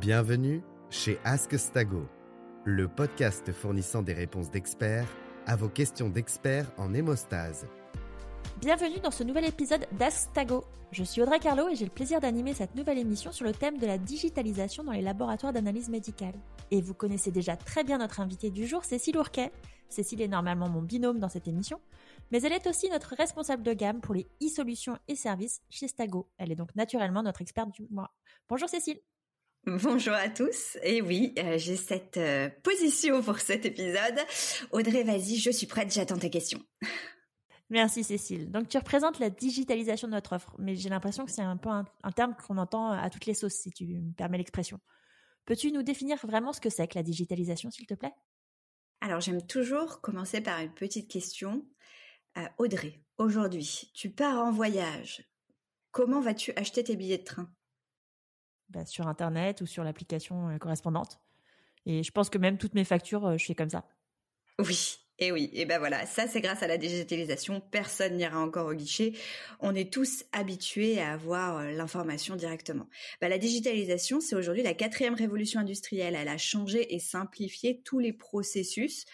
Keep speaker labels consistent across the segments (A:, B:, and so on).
A: Bienvenue chez Ask Stago, le podcast fournissant des réponses d'experts à vos questions d'experts en hémostase.
B: Bienvenue dans ce nouvel épisode d'Ask Stago. Je suis Audrey Carlo et j'ai le plaisir d'animer cette nouvelle émission sur le thème de la digitalisation dans les laboratoires d'analyse médicale. Et vous connaissez déjà très bien notre invitée du jour, Cécile Ourquet. Cécile est normalement mon binôme dans cette émission, mais elle est aussi notre responsable de gamme pour les e-solutions et services chez Stago. Elle est donc naturellement notre experte du mois. Bonjour Cécile.
C: Bonjour à tous. Et oui, j'ai cette position pour cet épisode. Audrey, vas-y, je suis prête, j'attends tes questions.
B: Merci Cécile. Donc tu représentes la digitalisation de notre offre, mais j'ai l'impression que c'est un peu un terme qu'on entend à toutes les sauces, si tu me permets l'expression. Peux-tu nous définir vraiment ce que c'est que la digitalisation, s'il te plaît ?
C: Alors j'aime toujours commencer par une petite question. Audrey, aujourd'hui, tu pars en voyage. Comment vas-tu acheter tes billets de train ?
B: Sur Internet ou sur l'application correspondante. Et je pense que même toutes mes factures, je fais comme ça.
C: Oui, et ben voilà, ça c'est grâce à la digitalisation, personne n'ira encore au guichet, on est tous habitués à avoir l'information directement. La digitalisation, c'est aujourd'hui la 4e révolution industrielle, elle a changé et simplifié tous les processus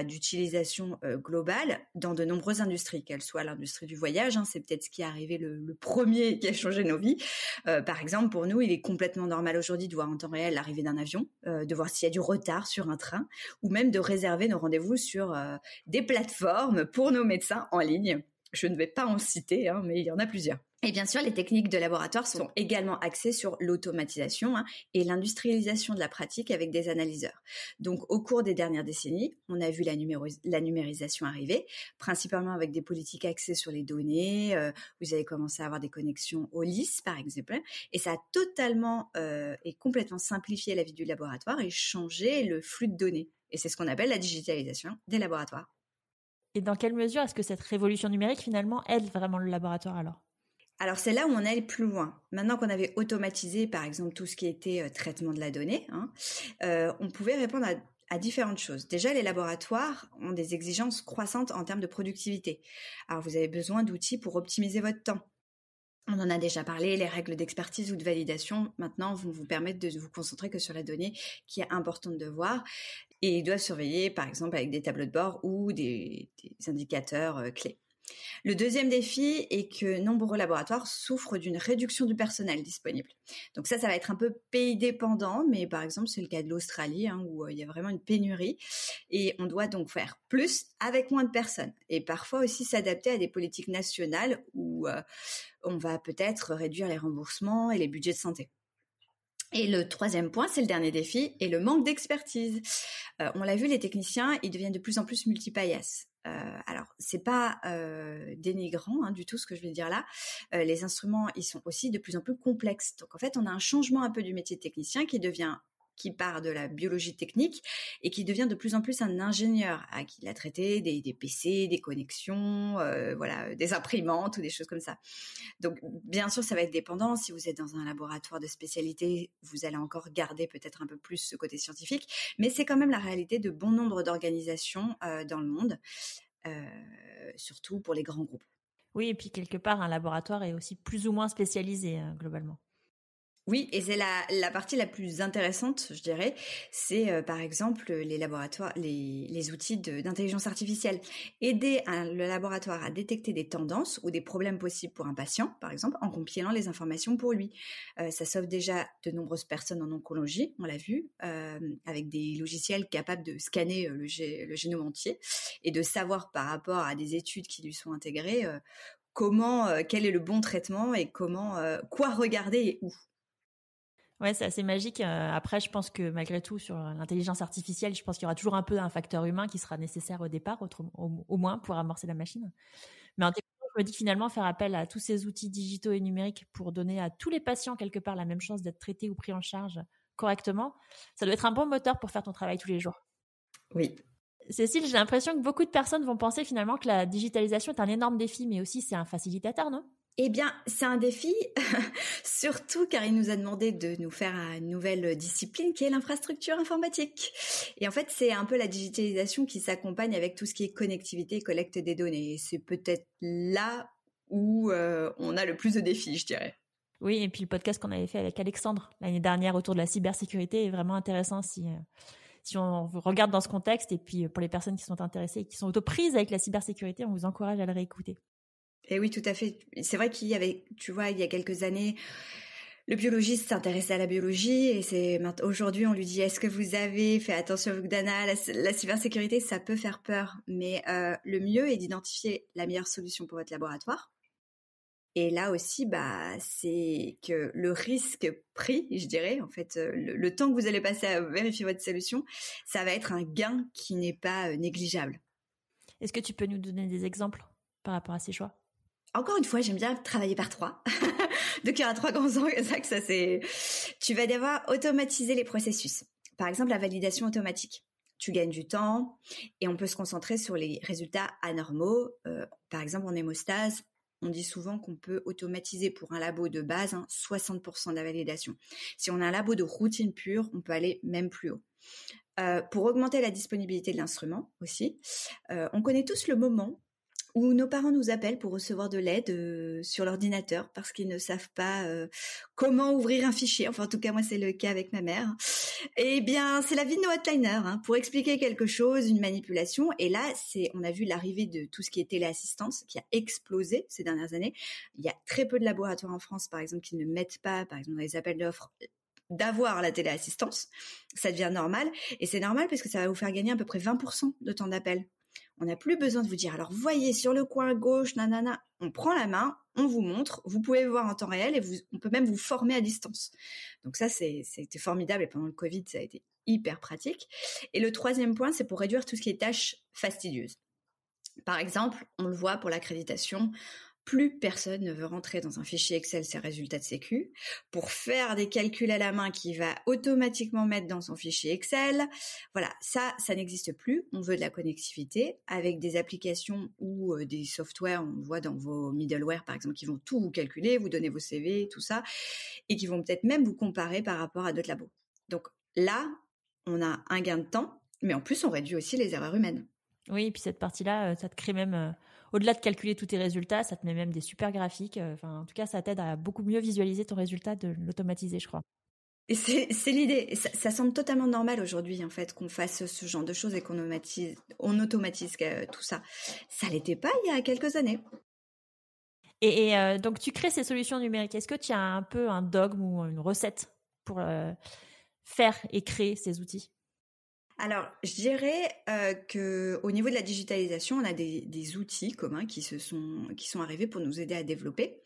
C: d'utilisation globale dans de nombreuses industries, qu'elle soit l'industrie du voyage, c'est peut-être ce qui est arrivé le premier qui a changé nos vies. Par exemple, pour nous, il est complètement normal aujourd'hui de voir en temps réel l'arrivée d'un avion, de voir s'il y a du retard sur un train, ou même de réserver nos rendez-vous sur des plateformes pour nos médecins en ligne. Je ne vais pas en citer, mais il y en a plusieurs. Et bien sûr, les techniques de laboratoire sont également axées sur l'automatisation et l'industrialisation de la pratique avec des analyseurs. Donc, au cours des dernières décennies, on a vu la numérisation arriver, principalement avec des politiques axées sur les données. Vous avez commencé à avoir des connexions au LIS, par exemple, et ça a totalement et complètement simplifié la vie du laboratoire et changé le flux de données. Et c'est ce qu'on appelle la digitalisation des laboratoires.
B: Et dans quelle mesure est-ce que cette révolution numérique, finalement, aide vraiment le laboratoire alors,
C: c'est là où on allait plus loin. Maintenant qu'on avait automatisé, par exemple, tout ce qui était traitement de la donnée, on pouvait répondre à différentes choses. Déjà, les laboratoires ont des exigences croissantes en termes de productivité. Alors, vous avez besoin d'outils pour optimiser votre temps. On en a déjà parlé, les règles d'expertise ou de validation, maintenant, vont vous permettre de vous concentrer que sur la donnée qui est importante de voir. Et ils doivent surveiller, par exemple, avec des tableaux de bord ou des indicateurs clés. Le deuxième défi est que nombreux laboratoires souffrent d'une réduction du personnel disponible. Donc ça va être un peu pays dépendant, mais par exemple, c'est le cas de l'Australie, où il y a vraiment une pénurie. Et on doit donc faire plus avec moins de personnes. Et parfois aussi s'adapter à des politiques nationales où on va peut-être réduire les remboursements et les budgets de santé. Et le troisième point, c'est le dernier défi, et le manque d'expertise. On l'a vu, les techniciens, ils deviennent de plus en plus multipaillasse. Alors, c'est pas dénigrant du tout ce que je vais dire là. Les instruments, ils sont aussi de plus en plus complexes. Donc, en fait, on a un changement un peu du métier de technicien qui part de la biologie technique et qui devient de plus en plus un ingénieur qui a traité des PC, des connexions, des imprimantes ou des choses comme ça. Donc, bien sûr, ça va être dépendant. Si vous êtes dans un laboratoire de spécialité, vous allez encore garder peut-être un peu plus ce côté scientifique, mais c'est quand même la réalité de bon nombre d'organisations dans le monde, surtout pour les grands groupes.
B: Oui, et puis quelque part, un laboratoire est aussi plus ou moins spécialisé globalement.
C: Oui, et c'est la partie la plus intéressante, je dirais, c'est par exemple les laboratoires, les outils d'intelligence artificielle. Aider le laboratoire à détecter des tendances ou des problèmes possibles pour un patient, par exemple, en compilant les informations pour lui. Ça sauve déjà de nombreuses personnes en oncologie, on l'a vu, avec des logiciels capables de scanner le génome entier et de savoir par rapport à des études qui lui sont intégrées quel est le bon traitement et quoi regarder et où.
B: Ouais, c'est assez magique. Après, je pense que malgré tout, sur l'intelligence artificielle, je pense qu'il y aura toujours un peu un facteur humain qui sera nécessaire au départ, au moins pour amorcer la machine. Mais en technique, je me dis finalement faire appel à tous ces outils digitaux et numériques pour donner à tous les patients quelque part la même chance d'être traités ou pris en charge correctement, ça doit être un bon moteur pour faire ton travail tous les jours.
C: Oui.
B: Cécile, j'ai l'impression que beaucoup de personnes vont penser finalement que la digitalisation est un énorme défi, mais aussi c'est un facilitateur, non ?
C: Eh bien, c'est un défi, surtout car il nous a demandé de nous faire une nouvelle discipline qui est l'infrastructure informatique. Et en fait, c'est un peu la digitalisation qui s'accompagne avec tout ce qui est connectivité et collecte des données. Et c'est peut-être là où on a le plus de défis, je dirais.
B: Oui, et puis le podcast qu'on avait fait avec Alexandre l'année dernière autour de la cybersécurité est vraiment intéressant si on regarde dans ce contexte. Et puis pour les personnes qui sont intéressées et qui sont auto-prises avec la cybersécurité, on vous encourage à le réécouter.
C: Et oui, tout à fait. C'est vrai qu'il y avait, tu vois, il y a quelques années, le biologiste s'intéressait à la biologie et aujourd'hui on lui dit est-ce que vous avez fait attention avec Dana, la cybersécurité, ça peut faire peur, mais le mieux est d'identifier la meilleure solution pour votre laboratoire. Et là aussi, c'est que le risque pris, je dirais, en fait, le temps que vous allez passer à vérifier votre solution, ça va être un gain qui n'est pas négligeable.
B: Est-ce que tu peux nous donner des exemples par rapport à ces choix ?
C: Encore une fois, j'aime bien travailler par 3. Donc, il y aura 3 grands axes. Ça, c'est... Tu vas devoir automatiser les processus. Par exemple, la validation automatique. Tu gagnes du temps et on peut se concentrer sur les résultats anormaux. Par exemple, en hémostase, on dit souvent qu'on peut automatiser pour un labo de base 60% de la validation. Si on a un labo de routine pure, on peut aller même plus haut. Pour augmenter la disponibilité de l'instrument aussi, on connaît tous le moment où nos parents nous appellent pour recevoir de l'aide sur l'ordinateur parce qu'ils ne savent pas comment ouvrir un fichier. Enfin, en tout cas, moi, c'est le cas avec ma mère. Eh bien, c'est la vie de nos hotliners pour expliquer quelque chose, une manipulation. Et là, on a vu l'arrivée de tout ce qui est téléassistance qui a explosé ces dernières années. Il y a très peu de laboratoires en France, par exemple, qui ne mettent pas, par exemple, dans les appels d'offres, d'avoir la téléassistance. Ça devient normal. Et c'est normal parce que ça va vous faire gagner à peu près 20% de temps d'appel. On n'a plus besoin de vous dire, alors voyez sur le coin gauche, nanana, on prend la main, on vous montre, vous pouvez voir en temps réel et on peut même vous former à distance. Donc ça, c'était formidable et pendant le Covid, ça a été hyper pratique. Et le 3e point, c'est pour réduire tout ce qui est tâches fastidieuses. Par exemple, on le voit pour l'accréditation, plus personne ne veut rentrer dans un fichier Excel ses résultats de sécu pour faire des calculs à la main qu'il va automatiquement mettre dans son fichier Excel. Voilà, ça n'existe plus. On veut de la connectivité avec des applications ou des softwares, on voit dans vos middleware par exemple, qui vont tout vous calculer, vous donner vos CV, tout ça, et qui vont peut-être même vous comparer par rapport à d'autres labos. Donc là, on a un gain de temps, mais en plus, on réduit aussi les erreurs humaines.
B: Oui, et puis cette partie-là, ça te crée même, au-delà de calculer tous tes résultats, ça te met même des super graphiques. En tout cas, ça t'aide à beaucoup mieux visualiser ton résultat de l'automatiser, je crois.
C: Et c'est l'idée. Ça semble totalement normal aujourd'hui, en fait, qu'on fasse ce genre de choses et qu'on automatise tout ça. Ça l'était pas il y a quelques années.
B: Et donc, tu crées ces solutions numériques. Est-ce que tu as un peu un dogme ou une recette pour faire et créer ces outils ?
C: Alors, je dirais que au niveau de la digitalisation, on a des outils communs qui sont arrivés pour nous aider à développer.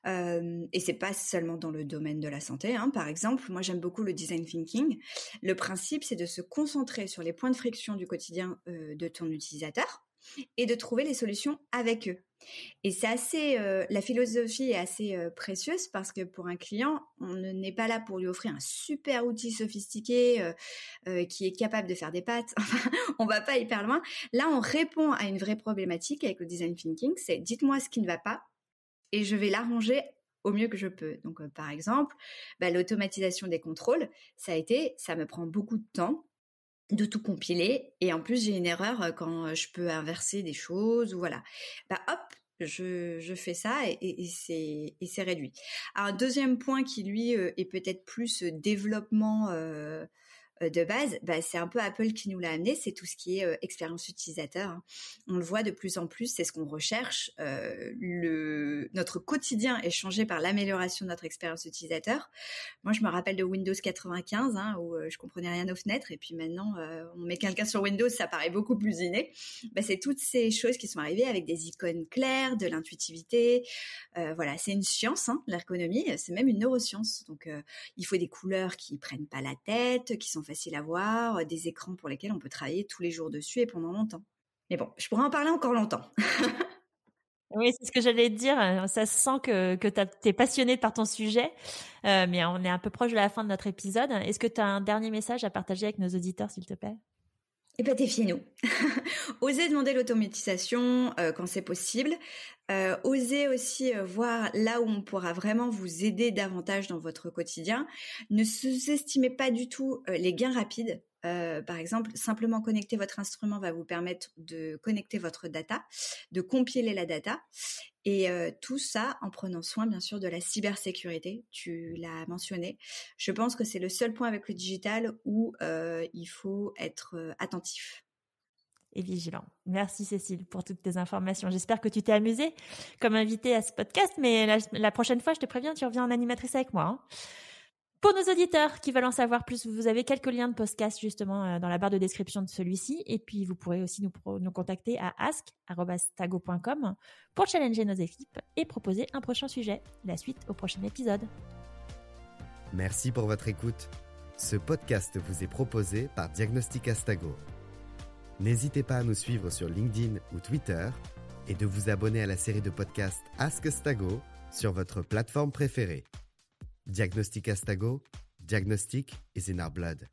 C: Et c'est pas seulement dans le domaine de la santé. Par exemple, moi j'aime beaucoup le design thinking. Le principe, c'est de se concentrer sur les points de friction du quotidien de ton utilisateur et de trouver les solutions avec eux. Et c'est assez, la philosophie est assez précieuse parce que pour un client, on n'est pas là pour lui offrir un super outil sophistiqué qui est capable de faire des pâtes. Enfin, on va pas hyper loin. Là, on répond à une vraie problématique avec le design thinking. C'est dites-moi ce qui ne va pas et je vais l'arranger au mieux que je peux. Donc, par exemple, l'automatisation des contrôles, ça me prend beaucoup de temps de tout compiler et en plus j'ai une erreur quand je peux inverser des choses ou voilà. Hop, je fais ça et c'est réduit. Alors, un deuxième point qui lui est peut-être plus développement de base, c'est un peu Apple qui nous l'a amené, c'est tout ce qui est expérience utilisateur. On le voit de plus en plus, c'est ce qu'on recherche. Notre quotidien est changé par l'amélioration de notre expérience utilisateur. Moi, je me rappelle de Windows 95, où je comprenais rien aux fenêtres, et puis maintenant, on met quelqu'un sur Windows, ça paraît beaucoup plus inné. C'est toutes ces choses qui sont arrivées avec des icônes claires, de l'intuitivité. Voilà, c'est une science, l'ergonomie, c'est même une neuroscience. Donc, il faut des couleurs qui prennent pas la tête, qui sont faciles à voir, des écrans pour lesquels on peut travailler tous les jours dessus et pendant longtemps. Mais bon, je pourrais en parler encore longtemps.
B: Oui, c'est ce que j'allais te dire. Ça se sent que t'es passionnée par ton sujet, mais on est un peu proche de la fin de notre épisode. Est-ce que tu as un dernier message à partager avec nos auditeurs, s'il te plaît ?
C: Défiez-nous. Osez demander l'automatisation quand c'est possible. Osez aussi voir là où on pourra vraiment vous aider davantage dans votre quotidien. Ne sous-estimez pas du tout les gains rapides. Par exemple, simplement connecter votre instrument va vous permettre de connecter votre data, de compiler la data, et tout ça en prenant soin bien sûr de la cybersécurité. Tu l'as mentionné. Je pense que c'est le seul point avec le digital où il faut être attentif.
B: Et vigilant. Merci Cécile pour toutes tes informations. J'espère que tu t'es amusée comme invitée à ce podcast, mais la prochaine fois, je te préviens, tu reviens en animatrice avec moi. Hein. Pour nos auditeurs qui veulent en savoir plus, vous avez quelques liens de podcast justement dans la barre de description de celui-ci. Et puis, vous pourrez aussi nous contacter à ask@stago.com pour challenger nos équipes et proposer un prochain sujet. La suite au prochain épisode.
A: Merci pour votre écoute. Ce podcast vous est proposé par Diagnostic Astago. N'hésitez pas à nous suivre sur LinkedIn ou Twitter et de vous abonner à la série de podcasts Ask Stago sur votre plateforme préférée. Diagnostic Astago, diagnostic is in our blood.